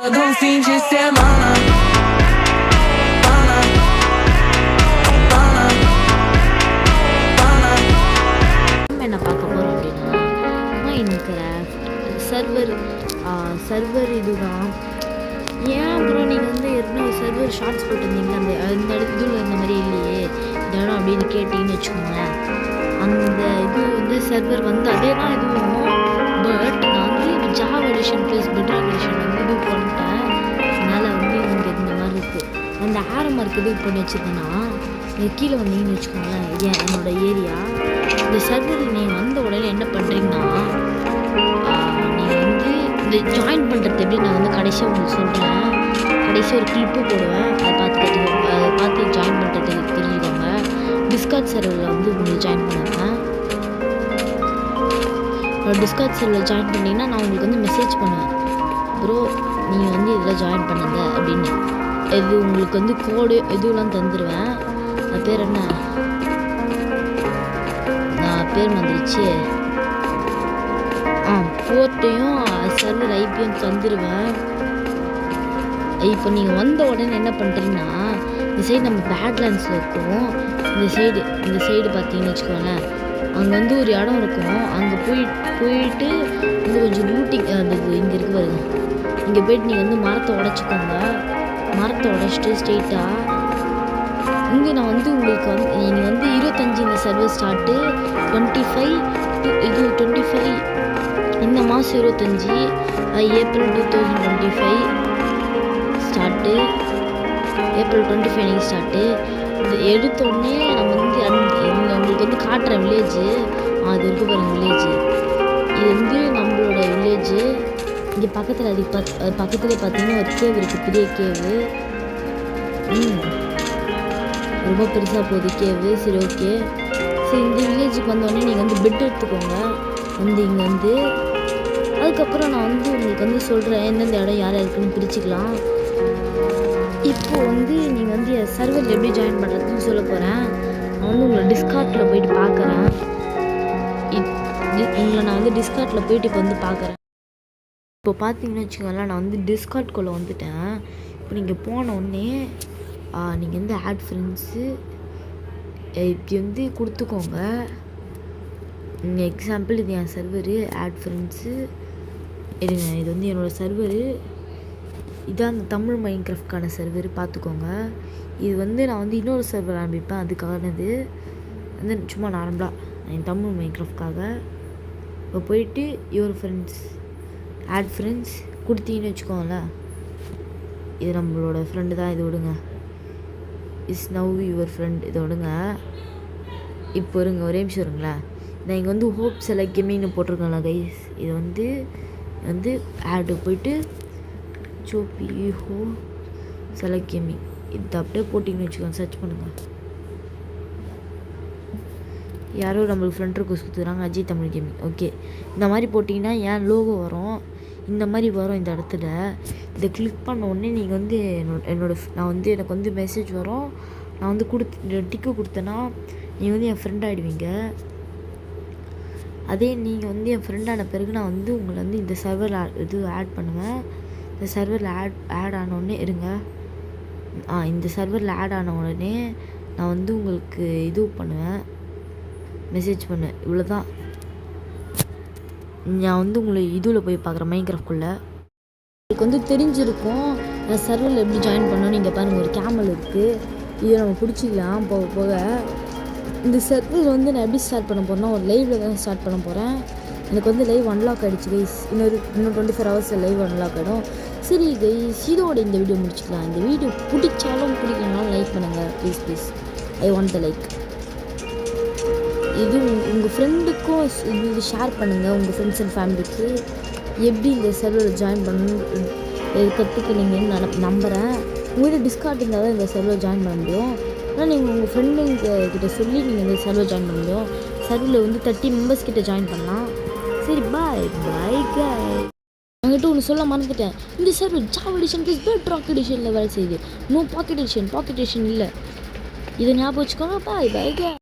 Alguns fins de semana. என்ன பார்க்க போகிறோம் அப்படின்னா மைன்கிராஃப்ட் சர்வர் இதுதான். ஏன் அப்புறம் நீங்கள் வந்து ஏற்கனவே சர்வர் ஷார்ட்ஸ் போட்டிருந்தீங்களா, அந்த இதில் இந்த மாதிரி இல்லையே இந்த இடம் அப்படின்னு கேட்டிங்கன்னு வச்சுக்கோங்களேன். அந்த இது வந்து சர்வர் வந்து அதே தான் இதுவும். பட் நான் வந்து Java edition plus Petrarch edition வந்து இது பண்ணிட்டேன். அதனால் வந்து இங்கே இந்த மாதிரி இருக்குது. அந்த ஆரோ மார்க் இது பண்ணி வச்சுருந்தேன்னா கீழே வந்தீங்கன்னு வச்சுக்கோங்களேன். ஏன் என்னோடய ஏரியா இந்த சர்வர் நீங்கள் வந்த உடனே என்ன பண்ணுறீங்கன்னா, நீங்கள் வந்து இந்த ஜாயின் பண்ணுறது எப்படி நான் வந்து கடைசியாக உங்களுக்கு சொல்கிறேன். கடைசியாக ஒரு கிளிப்பு போடுவேன், அதை பார்த்து ஜாயின் பண்ணுறதுக்கு தெரிஞ்சுக்கோங்க. டிஸ்கார்ட் சர்வரில் வந்து உங்களுக்கு ஜாயின் பண்ணுவேன். டிஸ்கார்ட் சர்வரில் ஜாயின் பண்ணிங்கன்னா நான் உங்களுக்கு வந்து மெசேஜ் பண்ணுவேன், ப்ரோ நீங்கள் வந்து இதில் ஜாயின் பண்ணுங்க அப்படின்னு. இது உங்களுக்கு வந்து கோடு இதுவெல்லாம் தந்துடுவேன். அது பேர் என்ன, பேர் வந்துருச்சு. போர்ட்டையும் சர்வர் ஐபியும் தந்துடுவேன். இப்போ நீங்கள் வந்த உடனே என்ன பண்ணுறீங்கன்னா, இந்த சைடு நம்ம பேட்லேண்ட்ஸில் இருக்கும். இந்த சைடு பார்த்தீங்கன்னு வச்சுக்கோங்களேன், அங்கே வந்து ஒரு இடம் இருக்கும். அங்கே போயிட்டு வந்து கொஞ்சம் லூட்டிங் அந்த இங்கே இருக்கு பாருங்க. இங்கே போயிட்டு நீங்கள் வந்து மரத்தை உடச்சிக்கோங்க. மரத்தை உடச்சிட்டு ஸ்ட்ரெயிட்டாக இங்கே நான் வந்து உங்களுக்கு வந்து நீங்கள் வந்து 25 இந்த சர்வர் ஸ்டார்ட்டு 25 இது 25 இந்த மாதம் 25 ஏப்ரல் 2025 ஸ்டார்ட்டு. April 25 start. இது எடுத்தோடனே நம்ம வந்து உங்களுக்கு வந்து காட்டுற வில்லேஜு அது இருக்கு பாருங்கள். வில்லேஜு இது வந்து நம்மளோட வில்லேஜு. இங்கே பக்கத்தில் அது பக்கத்துலேயே பார்த்தீங்கன்னா ஒரு கேவ் இருக்குது, பெரிய கேவு. ரொம்ப பெருசாக போகுது கேவு. சரி ஓகே. சரி இந்த வில்லேஜுக்கு வந்தோடனே நீங்கள் வந்து பெட் எடுத்துக்கோங்க. வந்து இங்கே வந்து அதுக்கப்புறம் நான் வந்து உங்களுக்கு வந்து சொல்கிறேன் எந்தெந்த இடம் யார் இருக்குன்னு பிரிச்சுக்கலாம். இப்போது வந்து நீங்கள் வந்து சர்வரில் எப்படி ஜாயின் பண்ணுறதுன்னு சொல்ல போகிறேன். நான் வந்து உங்களை டிஸ்கார்ட்டில் போயிட்டு பார்க்குறேன். உங்களை நான் வந்து டிஸ்கார்ட்டில் போயிட்டு இப்போ வந்து பார்க்குறேன். இப்போ பார்த்தீங்கன்னு வச்சுக்கோங்களேன், நான் வந்து டிஸ்கார்ட்குள்ளே வந்துட்டேன். இப்போ நீங்கள் போனோடனே நீங்கள் வந்து ஆட் ஃப்ரெண்ட்ஸு இப்படி வந்து கொடுத்துக்கோங்க. எக்ஸாம்பிள் இது என் சர்வரு ஆட் ஃப்ரெண்ட்ஸு இருங்க. இது வந்து என்னோடய சர்வரு. இதான் அந்த தமிழ் மைன்கிராஃப்ட்கான சர்வரு பார்த்துக்கோங்க. இது வந்து நான் வந்து இன்னொரு சர்வர் ஆரம்பிப்பேன், அதுக்கானது வந்து சும்மா நார்மலாக என் தமிழ் மைன்கிராஃப்ட்காக. இப்போ போயிட்டு யுவர் ஃப்ரெண்ட்ஸ் ஆட் ஃப்ரெண்ட்ஸ் கொடுத்தீங்கன்னு வச்சுக்கோங்களேன். இது நம்மளோட ஃப்ரெண்டு தான், இது விடுங்க. இஸ் நவ் யுவர் ஃப்ரெண்ட், இதை விடுங்க. இப்போ இருங்க, ஒரே நிமிஷம் இருங்களேன். நான் இங்கே வந்து ஹோப் செலக்ட் கேமிங்னு போட்டிருக்கேன்ல கைஸ். இது வந்து ஆடு போயிட்டு சோப்பி ஹோ செலக்ட் கேமிங் இது அப்படியே போட்டிங்கன்னு வச்சுக்கோங்க. சர்ச் பண்ணுங்கள். யாரோ நம்மளுக்கு ஃப்ரெண்ட் ரிக்வெஸ்ட் கொடுத்துக்கிறாங்க, அஜய் தமிழ் கேமிங். ஓகே, இந்த மாதிரி போட்டிங்கன்னா என் லோகோ வரும். இந்த மாதிரி வரும் இந்த இடத்துல. இதை கிளிக் பண்ண உடனே நீங்கள் வந்து எனக்கு வந்து மெசேஜ் வரும். நான் வந்து டிக்கு கொடுத்தேன்னா நீங்கள் வந்து என் ஃப்ரெண்ட் ஆகிடுவீங்க. அதே நீங்கள் வந்து என் ஃப்ரெண்டான பிறகு நான் வந்து உங்களை வந்து இந்த சர்வரில் இது ஆட் பண்ணுவேன். இந்த சர்வரில் ஆட் ஆன உடனே இருங்க. இந்த சர்வரில் ஆட் ஆன உடனே நான் வந்து உங்களுக்கு இது பண்ணுவேன், மெசேஜ் பண்ணுவேன். இவ்வளோ தான். நான் வந்து உங்களை இதில் போய் பார்க்குறேன், மைன்கிராஃப்ட்குள்ளே. உங்களுக்கு வந்து தெரிஞ்சிருக்கும் சர்வரில் எப்படி ஜாயின் பண்ணோம். நீங்கள் பாருங்கள், ஒரு கேமல் இருக்குது. இதை நம்ம பிடிச்சிக்கலாம் போக போக. இந்த சர்வர் வந்து நான் எப்படி ஸ்டார்ட் பண்ண போகிறேன்னா, ஒரு லைவில் தான் ஸ்டார்ட் பண்ண போகிறேன். எனக்கு வந்து லைவ் அன்லாக் ஆகிடுச்சு கைஸ். இன்னும் 24 ஹவர்ஸ் லைவ் அன்லாக் ஆகிடும். சரி கைஸ், இதோட இந்த வீடியோ முடிச்சுக்கலாம். இந்த வீடியோ பிடிச்சாலும் பிடிக்கலனாலும் லைக் பண்ணுங்கள் please. I want the like. இது உங்கள் ஃப்ரெண்டுக்கும் இது ஷேர் பண்ணுங்கள். உங்கள் ஃப்ரெண்ட்ஸ் அண்ட் ஃபேமிலிக்கு எப்படி இந்த சர்வரில் ஜாயின் பண்ணணும் கற்றுக்குனீங்கன்னு நான் நம்புகிறேன். உங்கள்கிட்ட டிஸ்கார்ட் இருந்தால் தான் இந்த சர்வரில் ஜாயின் பண்ண முடியும். ஆனால் நீங்கள் உங்கள் ஃப்ரெண்டுங்கிட்ட சொல்லி நீங்கள் இந்த சர்வரில் ஜாயின் பண்ண முடியும். சர்வரில் வந்து 30 மெம்பர்ஸ் கிட்ட ஜாயின் பண்ணலாம். சரி பாய் காய். என்கிட்ட ஒன்று சொல்ல மறந்துட்டேன். இந்த server Java edition plus bedrock எடிஷனில் வேலை செய்யுது. நோ பாக்கெட் எடிஷன் இல்லை. இதை ஞாபகம் வச்சுக்கோங்க. பாய் காய்.